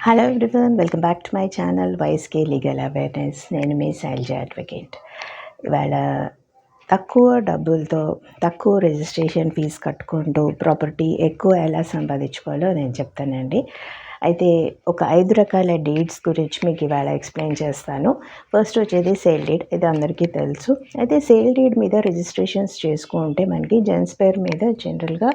Hello everyone, welcome back to my channel YSK legal awareness. నేను మీ Shailaja advocate. ఇవాళ తక్కువ డబ్బులతో తక్కువ రిజిస్ట్రేషన్ ఫీజు కట్టుకుంటూ ప్రాపర్టీ ఎక్కువ ఎలా సంపాదించుకోవాలో నేను చెప్తానండి. అయితే ఒక 5 రకాల డీడ్స్ గురించి మీకు ఇవాళ ఎక్స్ప్లెయిన్ చేస్తాను. ఫస్ట్ వచ్చేది సేల్ డీడ్. ఇది అందరికీ తెలుసు. అయితే సేల్ డీడ్ మీద రిజిస్ట్రేషన్స్ చేసుకుంటే మనకి జెంట్స్ పేరు మీద జనరల్గా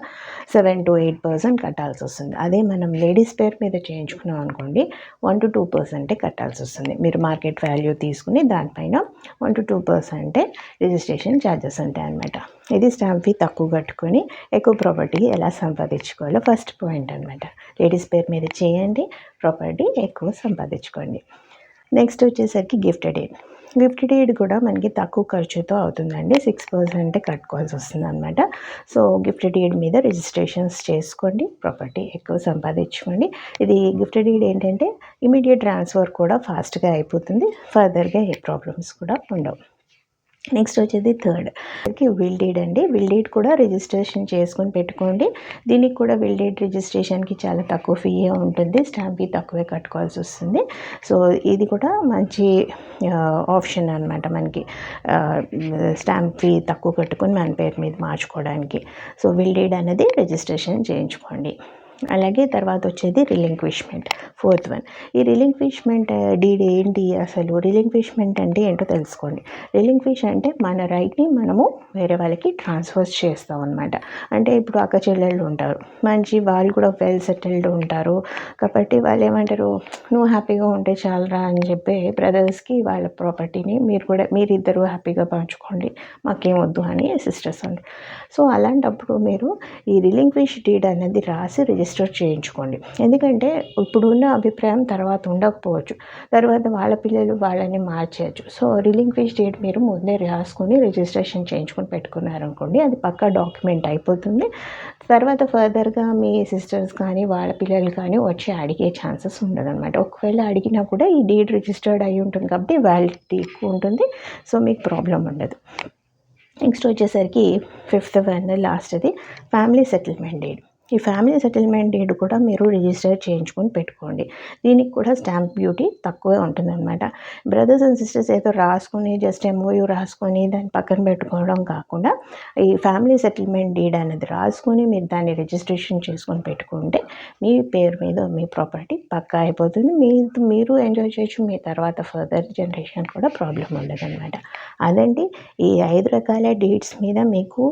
7 to 8% కట్టాల్సి వస్తుంది. అదే మనం లేడీస్ పేరు మీద చేయించుకున్నాం అనుకోండి 1 to 2% కట్టాల్సి వస్తుంది. మీరు మార్కెట్ వాల్యూ తీసుకుని దానిపైన 1 to 2% రిజిస్ట్రేషన్ ఛార్జెస్ ఉంటాయి అన్నమాట. ఇది స్టాంప్ ఫీ తక్కువ కట్టుకొని ఎక్కువ ప్రాపర్టీ ఎలా సంపాదించుకోవాలో ఫస్ట్ పాయింట్ అనమాట. లేడీస్ పేరు మీద చేయండి, ప్రాపర్టీ ఎక్కువ సంపాదించుకోండి. నెక్స్ట్ వచ్చేసరికి గిఫ్టెడ్ ఎయిడ్. గిఫ్టెడ్ ఎయిడ్ కూడా మనకి తక్కువ ఖర్చుతో అవుతుందండి. 6% కట్టుకోవాల్సి వస్తుంది అనమాట. సో గిఫ్టెడ్ ఎయిడ్ మీద రిజిస్ట్రేషన్స్ చేసుకోండి, ప్రాపర్టీ ఎక్కువ సంపాదించుకోండి. ఇది గిఫ్టెడ్ ఎయిడ్ ఏంటంటే ఇమీడియట్ ట్రాన్స్ఫర్ కూడా ఫాస్ట్గా అయిపోతుంది. ఫర్దర్గా ఏ ప్రాబ్లమ్స్ కూడా ఉండవు. నెక్స్ట్ వచ్చేది థర్డ్ విల్ డీడ్ అండి. విల్ డీడ్ కూడా రిజిస్ట్రేషన్ చేసుకొని పెట్టుకోండి. దీనికి కూడా విల్ డీడ్ రిజిస్ట్రేషన్కి చాలా తక్కువ ఫీ ఉంటుంది. స్టాంప్ ఫీ తక్కువే కట్టుకోవాల్సి వస్తుంది. సో ఇది కూడా మంచి ఆప్షన్ అనమాట మనకి, స్టాంప్ ఫీ తక్కువ కట్టుకొని మన పేరు మీద మార్చుకోవడానికి. సో విల్ డీడ్ అనేది రిజిస్ట్రేషన్ చేయించుకోండి. అలాగే తర్వాత వచ్చేది రిలింక్విష్మెంట్, ఫోర్త్ వన్. ఈ రిలింక్విష్మెంట్ డీడ్ ఏంటి, అసలు రిలింక్విష్మెంట్ అంటే ఏంటో తెలుసుకోండి. రిలింక్విష్ అంటే మన రైట్ని మనము వేరే వాళ్ళకి ట్రాన్స్ఫర్ చేస్తాం అనమాట. అంటే ఇప్పుడు అక్క చెల్లెళ్ళు ఉంటారు, మంచి వాళ్ళు కూడా వెల్ సెటిల్డ్ ఉంటారు కాబట్టి వాళ్ళు ఏమంటారు, నువ్వు హ్యాపీగా ఉంటే చాలరా అని చెప్పి బ్రదర్స్కి వాళ్ళ ప్రాపర్టీని మీరిద్దరూ హ్యాపీగా పంచుకోండి, మాకేం వద్దు అని సిస్టర్స్ అంటారు. సో అలాంటప్పుడు మీరు ఈ రిలింక్విష్ డీడ్ అనేది రాసి రిజిస్టర్ చేయించుకోండి. ఎందుకంటే ఇప్పుడున్న అభిప్రాయం తర్వాత ఉండకపోవచ్చు, తర్వాత వాళ్ళ పిల్లలు వాళ్ళని మార్చేయచ్చు. సో రిలింక్విష్ డీడ్ మీరు ముందే రాసుకొని రిజిస్ట్రేషన్ చేయించుకొని పెట్టుకున్నారనుకోండి, అది పక్కా డాక్యుమెంట్ అయిపోతుంది. తర్వాత ఫర్దర్గా మీ సిస్టర్స్ కానీ వాళ్ళ పిల్లలు కానీ వచ్చి అడిగే ఛాన్సెస్ ఉండదన్నమాట. ఒకవేళ అడిగినా కూడా ఈ డీడ్ రిజిస్టర్డ్ అయి ఉంటుంది కాబట్టి వ్యాలిడిటీ ఎక్కువ ఉంటుంది. సో మీకు ప్రాబ్లం ఉండదు. నెక్స్ట్ వచ్చేసరికి ఫిఫ్త్ వన్, లాస్ట్ది ఫ్యామిలీ సెటిల్మెంట్ డీడ్. ఈ ఫ్యామిలీ సెటిల్మెంట్ డీడ్ కూడా మీరు రిజిస్టర్ చేయించుకొని పెట్టుకోండి. దీనికి కూడా స్టాంప్ డ్యూటీ తక్కువే ఉంటుందన్నమాట. బ్రదర్స్ అండ్ సిస్టర్స్ ఏదో రాసుకొని జస్ట్ ఎంఓయూ రాసుకొని దాన్ని పక్కన పెట్టుకోవడం కాకుండా ఈ ఫ్యామిలీ సెటిల్మెంట్ డీడ్ అనేది రాసుకొని మీరు దాన్ని రిజిస్ట్రేషన్ చేసుకొని పెట్టుకుంటే మీ పేరు మీద మీ ప్రాపర్టీ పక్కా అయిపోతుంది. మీరు ఎంజాయ్ చేయొచ్చు, మీ తర్వాత ఫర్దర్ జనరేషన్ కూడా ప్రాబ్లం ఉండదన్నమాట. అదండి, ఈ 5 రకాల డీడ్స్ మీద మీకు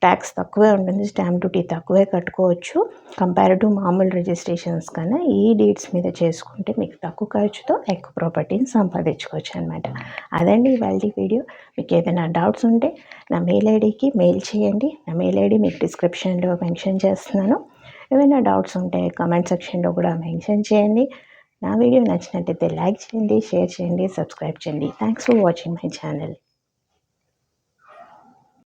ట్యాక్స్ తక్కువే ఉంటుంది, స్టాంప్ డ్యూటీ తక్కువే కట్టుకోవచ్చు కంపేరిటివ్ మామూలు రిజిస్ట్రేషన్స్ కన్నా. ఈ డీడ్స్ మీద చేసుకుంటే మీకు తక్కువ ఖర్చుతో ఎక్కువ ప్రాపర్టీని సంపాదించుకోవచ్చు అనమాట. అదండి ఇవాళ వీడియో. మీకు ఏదైనా డౌట్స్ ఉంటే నా మెయిల్ ఐడికి మెయిల్ చేయండి. నా మెయిల్ ఐడి మీకు డిస్క్రిప్షన్లో మెన్షన్ చేస్తున్నాను. ఏమైనా డౌట్స్ ఉంటే కామెంట్ సెక్షన్లో కూడా మెన్షన్ చేయండి. నా వీడియో నచ్చినట్టయితే లైక్ చేయండి, షేర్ చేయండి, సబ్స్క్రైబ్ చేయండి. Thanks for watching my channel.